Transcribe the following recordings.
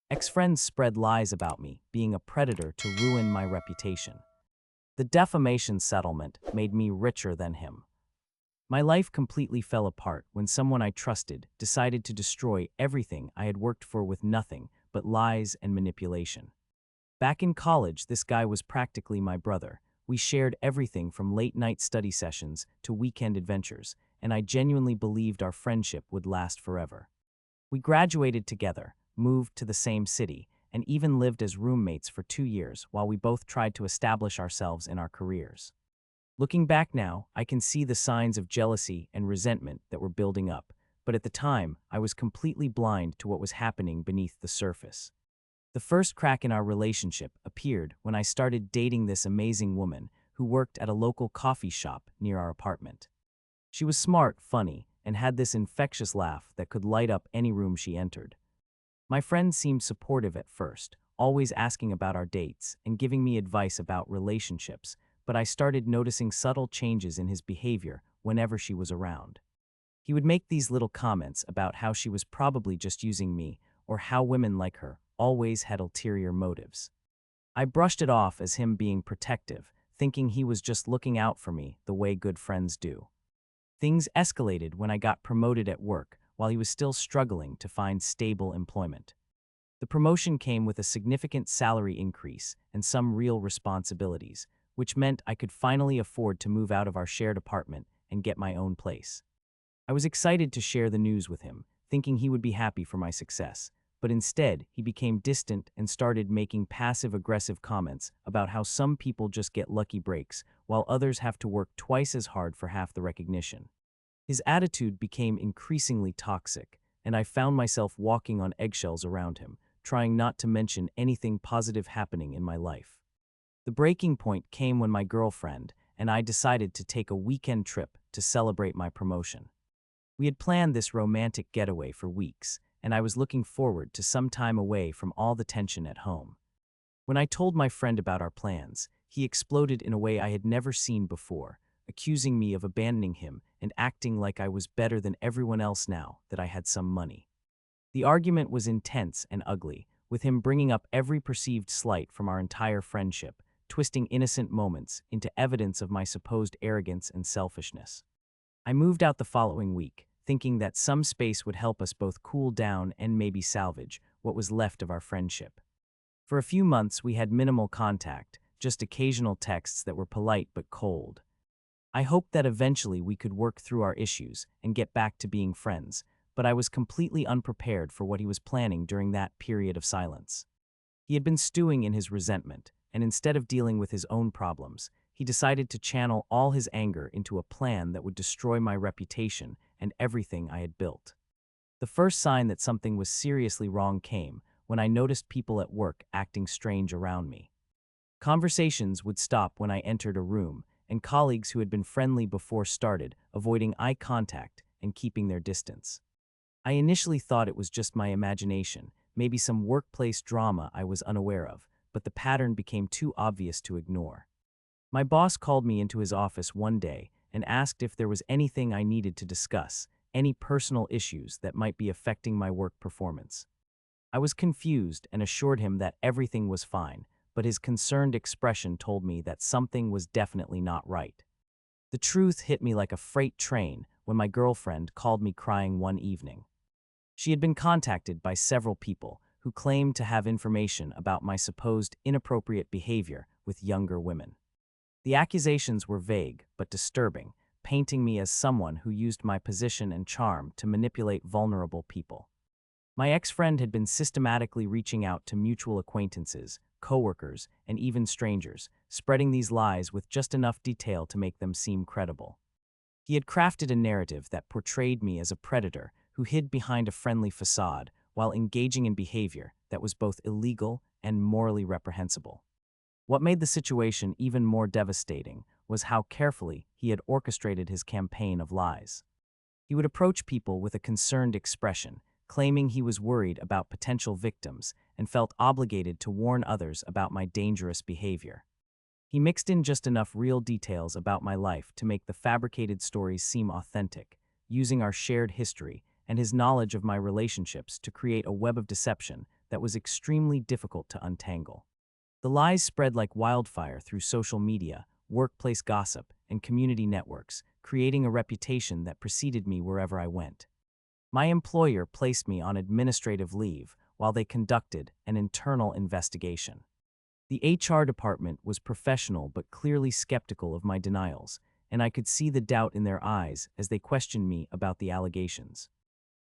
Ex-friends spread lies about me being a predator to ruin my reputation. The defamation settlement made me richer than him. My life completely fell apart when someone I trusted decided to destroy everything I had worked for with nothing but lies and manipulation. Back in college, this guy was practically my brother. We shared everything from late-night study sessions to weekend adventures, and I genuinely believed our friendship would last forever. We graduated together, moved to the same city, and even lived as roommates for 2 years while we both tried to establish ourselves in our careers. Looking back now, I can see the signs of jealousy and resentment that were building up, but at the time, I was completely blind to what was happening beneath the surface. The first crack in our relationship appeared when I started dating this amazing woman who worked at a local coffee shop near our apartment. She was smart, funny, and had this infectious laugh that could light up any room she entered. My friend seemed supportive at first, always asking about our dates and giving me advice about relationships, but I started noticing subtle changes in his behavior whenever she was around. He would make these little comments about how she was probably just using me, or how women like her always had ulterior motives. I brushed it off as him being protective, thinking he was just looking out for me the way good friends do. Things escalated when I got promoted at work while he was still struggling to find stable employment. The promotion came with a significant salary increase and some real responsibilities, which meant I could finally afford to move out of our shared apartment and get my own place. I was excited to share the news with him, thinking he would be happy for my success, but instead he became distant and started making passive-aggressive comments about how some people just get lucky breaks while others have to work twice as hard for half the recognition. His attitude became increasingly toxic, and I found myself walking on eggshells around him, trying not to mention anything positive happening in my life. The breaking point came when my girlfriend and I decided to take a weekend trip to celebrate my promotion. We had planned this romantic getaway for weeks, and I was looking forward to some time away from all the tension at home. When I told my friend about our plans, he exploded in a way I had never seen before, accusing me of abandoning him and acting like I was better than everyone else now that I had some money. The argument was intense and ugly, with him bringing up every perceived slight from our entire friendship, twisting innocent moments into evidence of my supposed arrogance and selfishness. I moved out the following week, thinking that some space would help us both cool down and maybe salvage what was left of our friendship. For a few months, we had minimal contact, just occasional texts that were polite but cold. I hoped that eventually we could work through our issues and get back to being friends, but I was completely unprepared for what he was planning during that period of silence. He had been stewing in his resentment, and instead of dealing with his own problems, he decided to channel all his anger into a plan that would destroy my reputation and everything I had built. The first sign that something was seriously wrong came when I noticed people at work acting strange around me. Conversations would stop when I entered a room, and colleagues who had been friendly before started avoiding eye contact and keeping their distance. I initially thought it was just my imagination, maybe some workplace drama I was unaware of, but the pattern became too obvious to ignore. My boss called me into his office one day and asked if there was anything I needed to discuss, any personal issues that might be affecting my work performance. I was confused and assured him that everything was fine, but his concerned expression told me that something was definitely not right. The truth hit me like a freight train when my girlfriend called me crying one evening. She had been contacted by several people who claimed to have information about my supposed inappropriate behavior with younger women. The accusations were vague but disturbing, painting me as someone who used my position and charm to manipulate vulnerable people. My ex-friend had been systematically reaching out to mutual acquaintances, coworkers, and even strangers, spreading these lies with just enough detail to make them seem credible. He had crafted a narrative that portrayed me as a predator who hid behind a friendly facade while engaging in behavior that was both illegal and morally reprehensible. What made the situation even more devastating was how carefully he had orchestrated his campaign of lies. He would approach people with a concerned expression, claiming he was worried about potential victims and felt obligated to warn others about my dangerous behavior. He mixed in just enough real details about my life to make the fabricated stories seem authentic, using our shared history and his knowledge of my relationships to create a web of deception that was extremely difficult to untangle. The lies spread like wildfire through social media, workplace gossip, and community networks, creating a reputation that preceded me wherever I went. My employer placed me on administrative leave while they conducted an internal investigation. The HR department was professional but clearly skeptical of my denials, and I could see the doubt in their eyes as they questioned me about the allegations.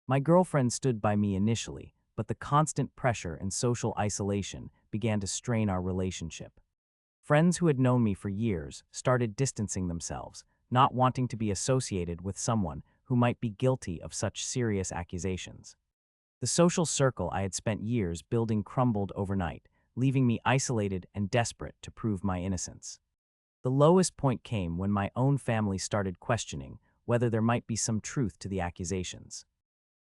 My girlfriend stood by me initially, but the constant pressure and social isolation began to strain our relationship. Friends who had known me for years started distancing themselves, not wanting to be associated with someone who might be guilty of such serious accusations. The social circle I had spent years building crumbled overnight, leaving me isolated and desperate to prove my innocence. The lowest point came when my own family started questioning whether there might be some truth to the accusations.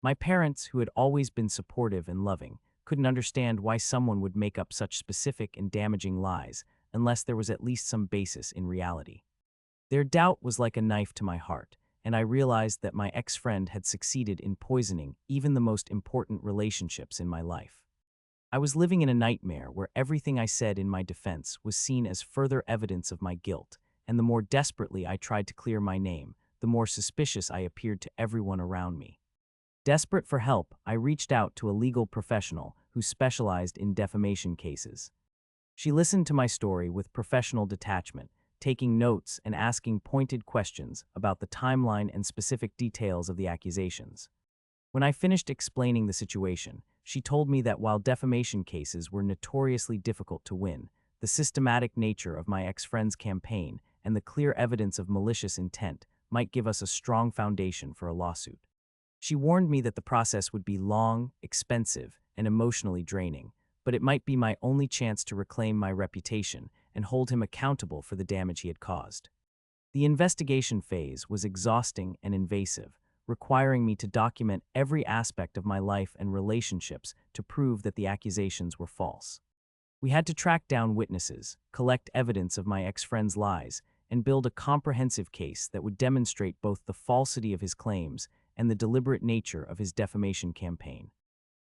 My parents, who had always been supportive and loving, couldn't understand why someone would make up such specific and damaging lies unless there was at least some basis in reality. Their doubt was like a knife to my heart, and I realized that my ex-friend had succeeded in poisoning even the most important relationships in my life. I was living in a nightmare where everything I said in my defense was seen as further evidence of my guilt, and the more desperately I tried to clear my name, the more suspicious I appeared to everyone around me. Desperate for help, I reached out to a legal professional who specialized in defamation cases. She listened to my story with professional detachment, taking notes and asking pointed questions about the timeline and specific details of the accusations. When I finished explaining the situation, she told me that while defamation cases were notoriously difficult to win, the systematic nature of my ex-friend's campaign and the clear evidence of malicious intent might give us a strong foundation for a lawsuit. She warned me that the process would be long, expensive, and emotionally draining, but it might be my only chance to reclaim my reputation and hold him accountable for the damage he had caused. The investigation phase was exhausting and invasive, requiring me to document every aspect of my life and relationships to prove that the accusations were false. We had to track down witnesses, collect evidence of my ex-friend's lies, and build a comprehensive case that would demonstrate both the falsity of his claims and the deliberate nature of his defamation campaign.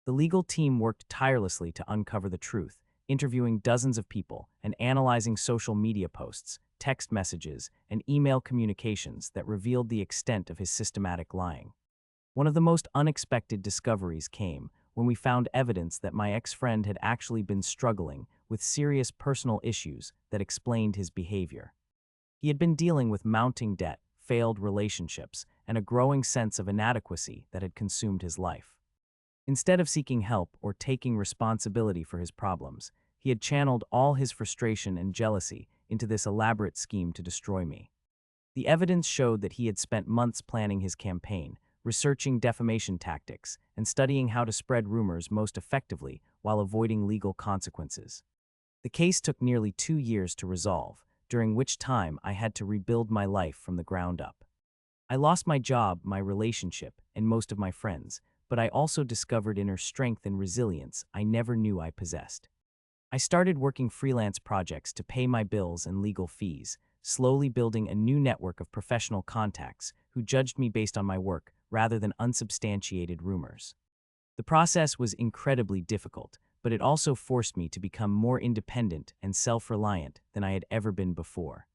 The legal team worked tirelessly to uncover the truth, interviewing dozens of people and analyzing social media posts, text messages, and email communications that revealed the extent of his systematic lying. One of the most unexpected discoveries came when we found evidence that my ex-friend had actually been struggling with serious personal issues that explained his behavior. He had been dealing with mounting debt, failed relationships, and a growing sense of inadequacy that had consumed his life. Instead of seeking help or taking responsibility for his problems, he had channeled all his frustration and jealousy into this elaborate scheme to destroy me. The evidence showed that he had spent months planning his campaign, researching defamation tactics, and studying how to spread rumors most effectively while avoiding legal consequences. The case took nearly 2 years to resolve, during which time I had to rebuild my life from the ground up. I lost my job, my relationship, and most of my friends, but I also discovered inner strength and resilience I never knew I possessed. I started working freelance projects to pay my bills and legal fees, slowly building a new network of professional contacts who judged me based on my work rather than unsubstantiated rumors. The process was incredibly difficult, but it also forced me to become more independent and self-reliant than I had ever been before.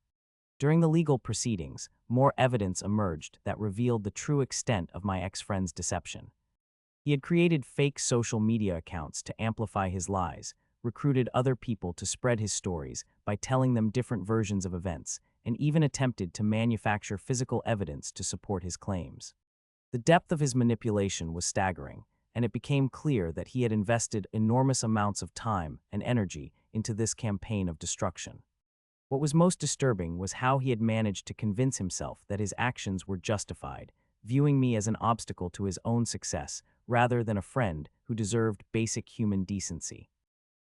During the legal proceedings, more evidence emerged that revealed the true extent of my ex-friend's deception. He had created fake social media accounts to amplify his lies, recruited other people to spread his stories by telling them different versions of events, and even attempted to manufacture physical evidence to support his claims. The depth of his manipulation was staggering, and it became clear that he had invested enormous amounts of time and energy into this campaign of destruction. What was most disturbing was how he had managed to convince himself that his actions were justified, viewing me as an obstacle to his own success rather than a friend who deserved basic human decency.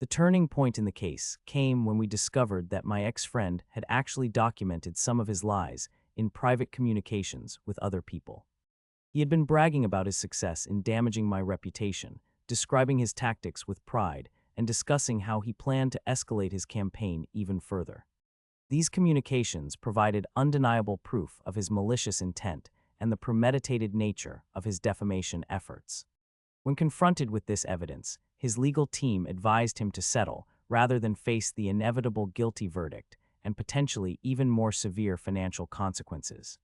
The turning point in the case came when we discovered that my ex-friend had actually documented some of his lies in private communications with other people. He had been bragging about his success in damaging my reputation, describing his tactics with pride, and discussing how he planned to escalate his campaign even further. These communications provided undeniable proof of his malicious intent and the premeditated nature of his defamation efforts. When confronted with this evidence, his legal team advised him to settle rather than face the inevitable guilty verdict and potentially even more severe financial consequences.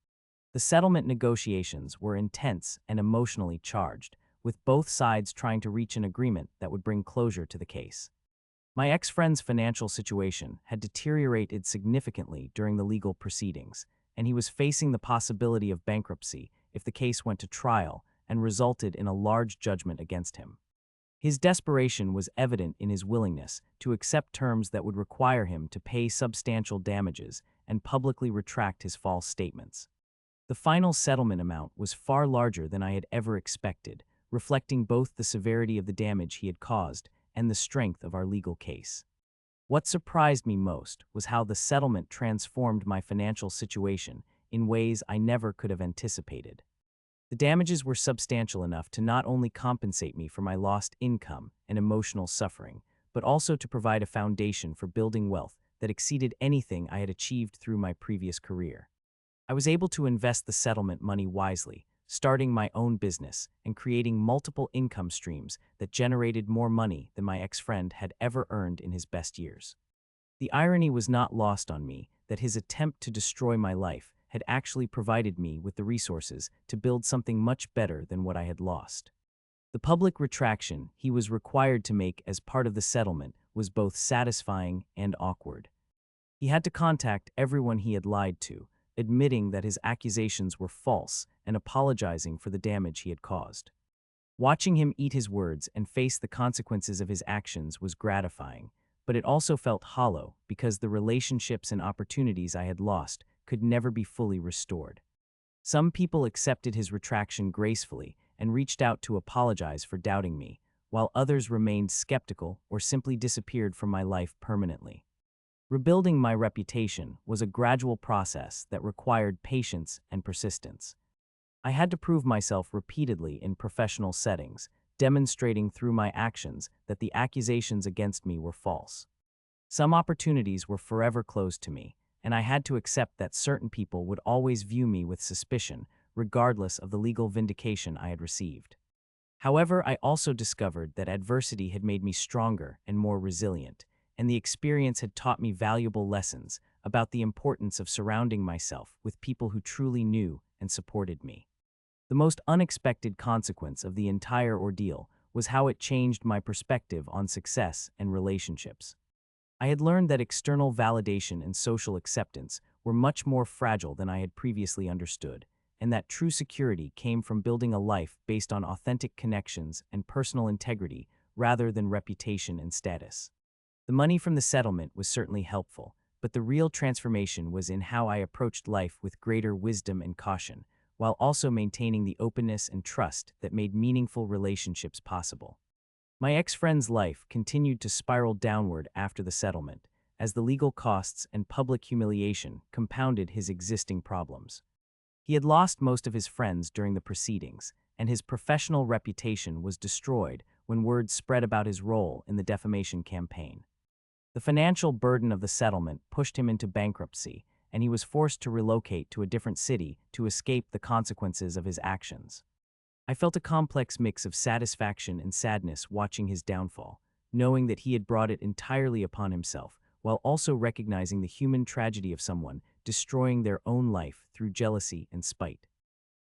The settlement negotiations were intense and emotionally charged, with both sides trying to reach an agreement that would bring closure to the case. My ex-friend's financial situation had deteriorated significantly during the legal proceedings, and he was facing the possibility of bankruptcy if the case went to trial and resulted in a large judgment against him. His desperation was evident in his willingness to accept terms that would require him to pay substantial damages and publicly retract his false statements. The final settlement amount was far larger than I had ever expected, reflecting both the severity of the damage he had caused and the strength of our legal case. What surprised me most was how the settlement transformed my financial situation in ways I never could have anticipated. The damages were substantial enough to not only compensate me for my lost income and emotional suffering, but also to provide a foundation for building wealth that exceeded anything I had achieved through my previous career. I was able to invest the settlement money wisely, starting my own business and creating multiple income streams that generated more money than my ex-friend had ever earned in his best years. The irony was not lost on me that his attempt to destroy my life had actually provided me with the resources to build something much better than what I had lost. The public retraction he was required to make as part of the settlement was both satisfying and awkward. He had to contact everyone he had lied to, admitting that his accusations were false and apologizing for the damage he had caused. Watching him eat his words and face the consequences of his actions was gratifying, but it also felt hollow because the relationships and opportunities I had lost could never be fully restored. Some people accepted his retraction gracefully and reached out to apologize for doubting me, while others remained skeptical or simply disappeared from my life permanently. Rebuilding my reputation was a gradual process that required patience and persistence. I had to prove myself repeatedly in professional settings, demonstrating through my actions that the accusations against me were false. Some opportunities were forever closed to me, and I had to accept that certain people would always view me with suspicion, regardless of the legal vindication I had received. However, I also discovered that adversity had made me stronger and more resilient, and the experience had taught me valuable lessons about the importance of surrounding myself with people who truly knew and supported me. The most unexpected consequence of the entire ordeal was how it changed my perspective on success and relationships. I had learned that external validation and social acceptance were much more fragile than I had previously understood, and that true security came from building a life based on authentic connections and personal integrity rather than reputation and status. The money from the settlement was certainly helpful, but the real transformation was in how I approached life with greater wisdom and caution, while also maintaining the openness and trust that made meaningful relationships possible. My ex-friend's life continued to spiral downward after the settlement, as the legal costs and public humiliation compounded his existing problems. He had lost most of his friends during the proceedings, and his professional reputation was destroyed when word spread about his role in the defamation campaign. The financial burden of the settlement pushed him into bankruptcy, and he was forced to relocate to a different city to escape the consequences of his actions. I felt a complex mix of satisfaction and sadness watching his downfall, knowing that he had brought it entirely upon himself, while also recognizing the human tragedy of someone destroying their own life through jealousy and spite.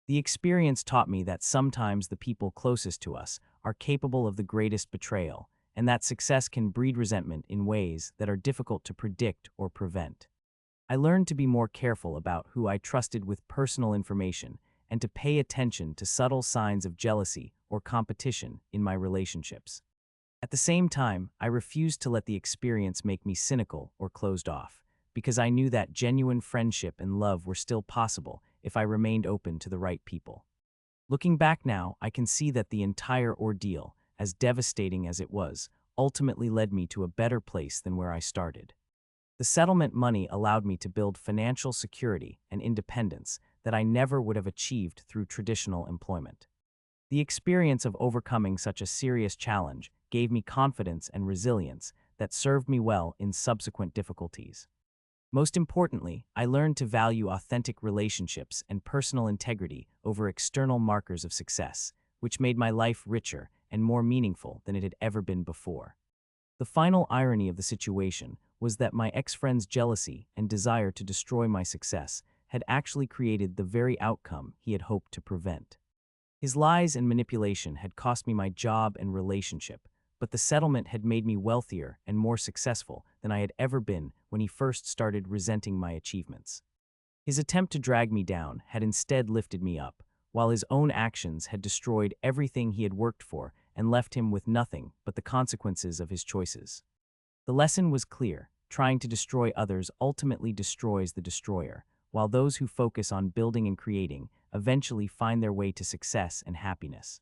The experience taught me that sometimes the people closest to us are capable of the greatest betrayal, and that success can breed resentment in ways that are difficult to predict or prevent. I learned to be more careful about who I trusted with personal information and to pay attention to subtle signs of jealousy or competition in my relationships. At the same time, I refused to let the experience make me cynical or closed off, because I knew that genuine friendship and love were still possible if I remained open to the right people. Looking back now, I can see that the entire ordeal, as devastating as it was, ultimately led me to a better place than where I started. The settlement money allowed me to build financial security and independence that I never would have achieved through traditional employment. The experience of overcoming such a serious challenge gave me confidence and resilience that served me well in subsequent difficulties. Most importantly, I learned to value authentic relationships and personal integrity over external markers of success, which made my life richer and and more meaningful than it had ever been before. The final irony of the situation was that my ex-friend's jealousy and desire to destroy my success had actually created the very outcome he had hoped to prevent. His lies and manipulation had cost me my job and relationship, but the settlement had made me wealthier and more successful than I had ever been when he first started resenting my achievements. His attempt to drag me down had instead lifted me up, while his own actions had destroyed everything he had worked for and left him with nothing but the consequences of his choices. The lesson was clear: trying to destroy others ultimately destroys the destroyer, while those who focus on building and creating eventually find their way to success and happiness.